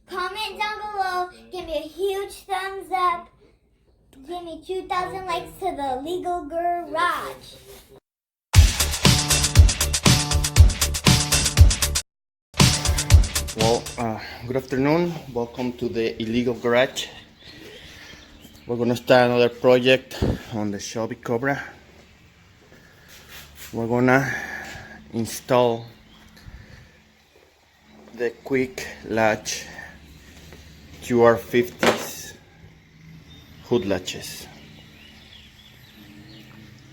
Comment down below. Give me a huge thumbs up. Give me 2,000 likes to the legal garage. Well, good afternoon. Welcome to the illegal garage. We're gonna start another project on the FFR Cobra. We're gonna install the Quick-latch QR50s hood latches.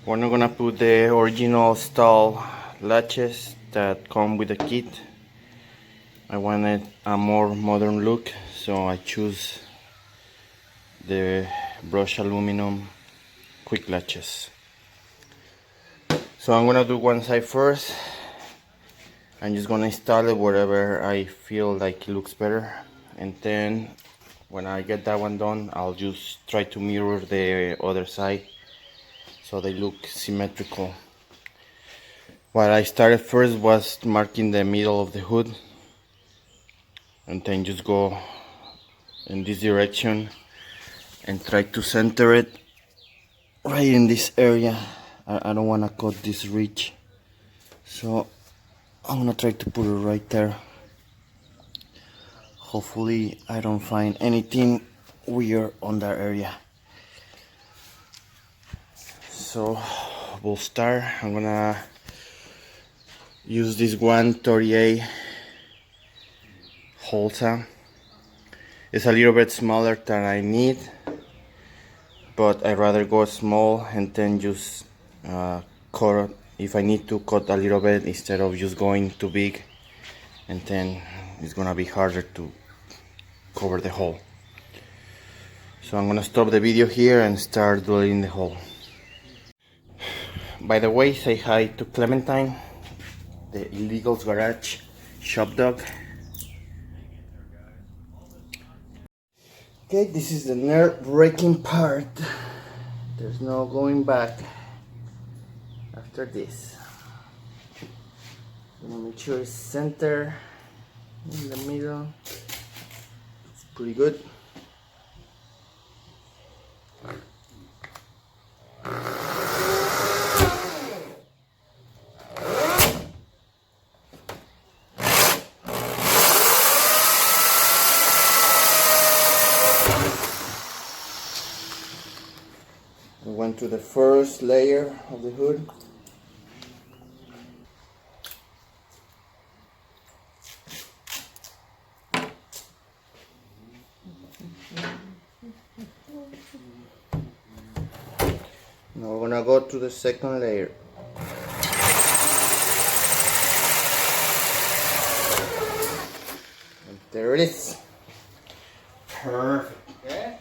We're not gonna put the original style latches that come with the kit. I wanted a more modern look, so I choose the brushed aluminum quick latches. So I'm gonna do one side first. I'm just gonna install it wherever I feel like it looks better, and then when I get that one done, I'll just try to mirror the other side so they look symmetrical. What I started first was marking the middle of the hood, and then just go in this direction and try to center it right in this area. I don't want to cut this ridge, so I'm gonna try to put it right there. Hopefully I don't find anything weird on that area. So we'll start. I'm gonna use this 138 Holsa. It's a little bit smaller than I need, but I'd rather go small and then just cut if I need to cut a little bit instead of just going too big, and then it's gonna be harder to cover the hole. So I'm gonna stop the video here and start drilling the hole. By the way, say hi to Clementine, the illegal garage shop dog. Okay, this is the nerve-wracking part. There's no going back after this. I'm gonna make sure it's center in the middle. It's pretty good. We went to the first layer of the hood. Now we're gonna go to the second layer. And there it is. Perfect. Okay.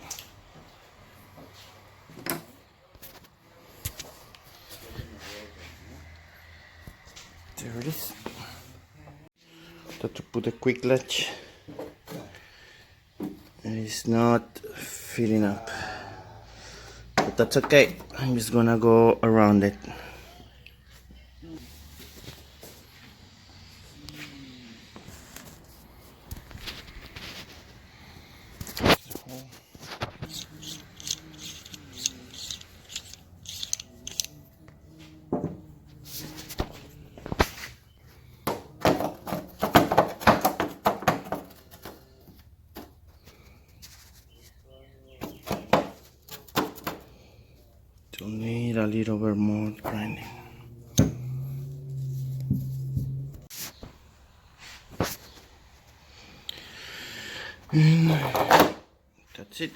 There it is. Got to put a Quick-latch. It's not filling up, but that's okay. I'm just gonna go around it. You'll need a little bit more grinding. And that's it.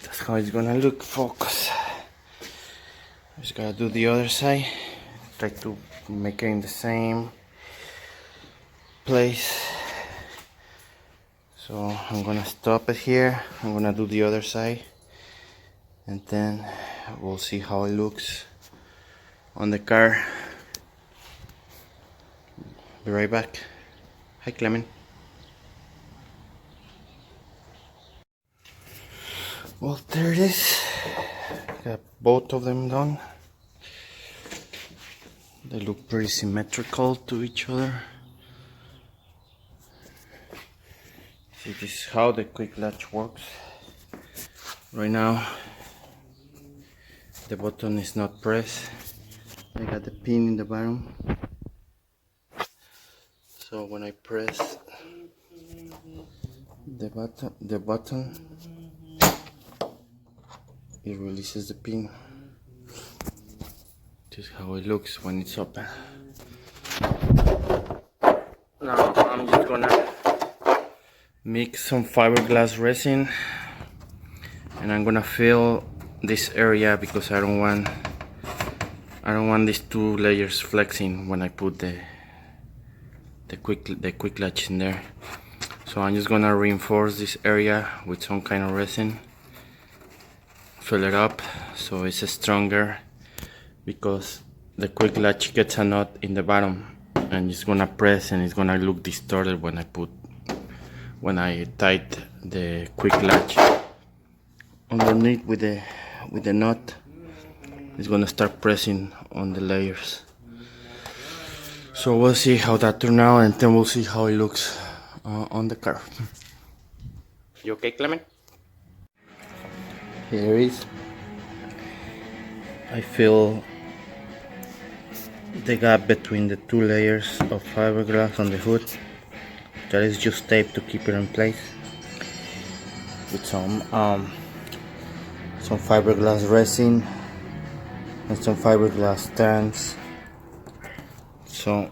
That's how it's gonna look, folks. Just gotta do the other side. Try to make it in the same place. So I'm gonna stop it here. I'm gonna do the other side, and then we'll see how it looks on the car. Be right back. Hi, Clement. Well, there it is. got both of them done. They look pretty symmetrical to each other. See, this is how the Quick-latch works. Right now the button is not pressed. I got the pin in the bottom, so when I press the button, it releases the pin. This is how it looks when it's open. Now I'm just gonna mix some fiberglass resin, and I'm gonna fill this area because I don't want these two layers flexing when I put the Quick-latch in there. So I'm just gonna reinforce this area with some kind of resin, fill it up so it's stronger, because the Quick-latch gets a knot in the bottom and it's gonna press and it's gonna look distorted when I tight the Quick-latch underneath with the knot. It's gonna start pressing on the layers. So we'll see how that turns out, and then we'll see how it looks on the car. You okay, Clement? Here it is. I fill the gap between the two layers of fiberglass on the hood. That is just tape to keep it in place, with some fiberglass resin and some fiberglass strands. So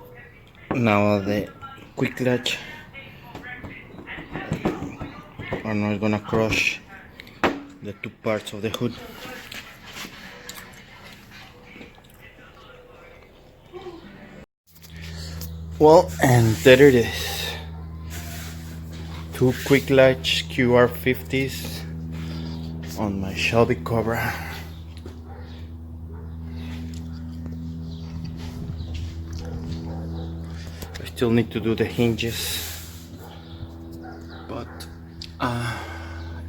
now the Quick-latch, I'm not gonna crush the two parts of the hood. Well, and there it is. Two Quick-latch QR50s on my Shelby Cobra. I still need to do the hinges, but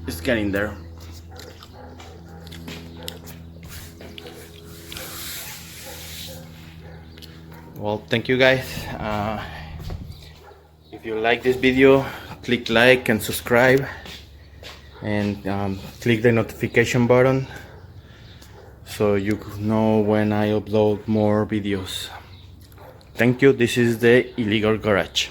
it's getting there. Well, thank you guys. If you like this video, click like and subscribe, and click the notification button so you know when I upload more videos. Thank you. This is the Illegal Garage.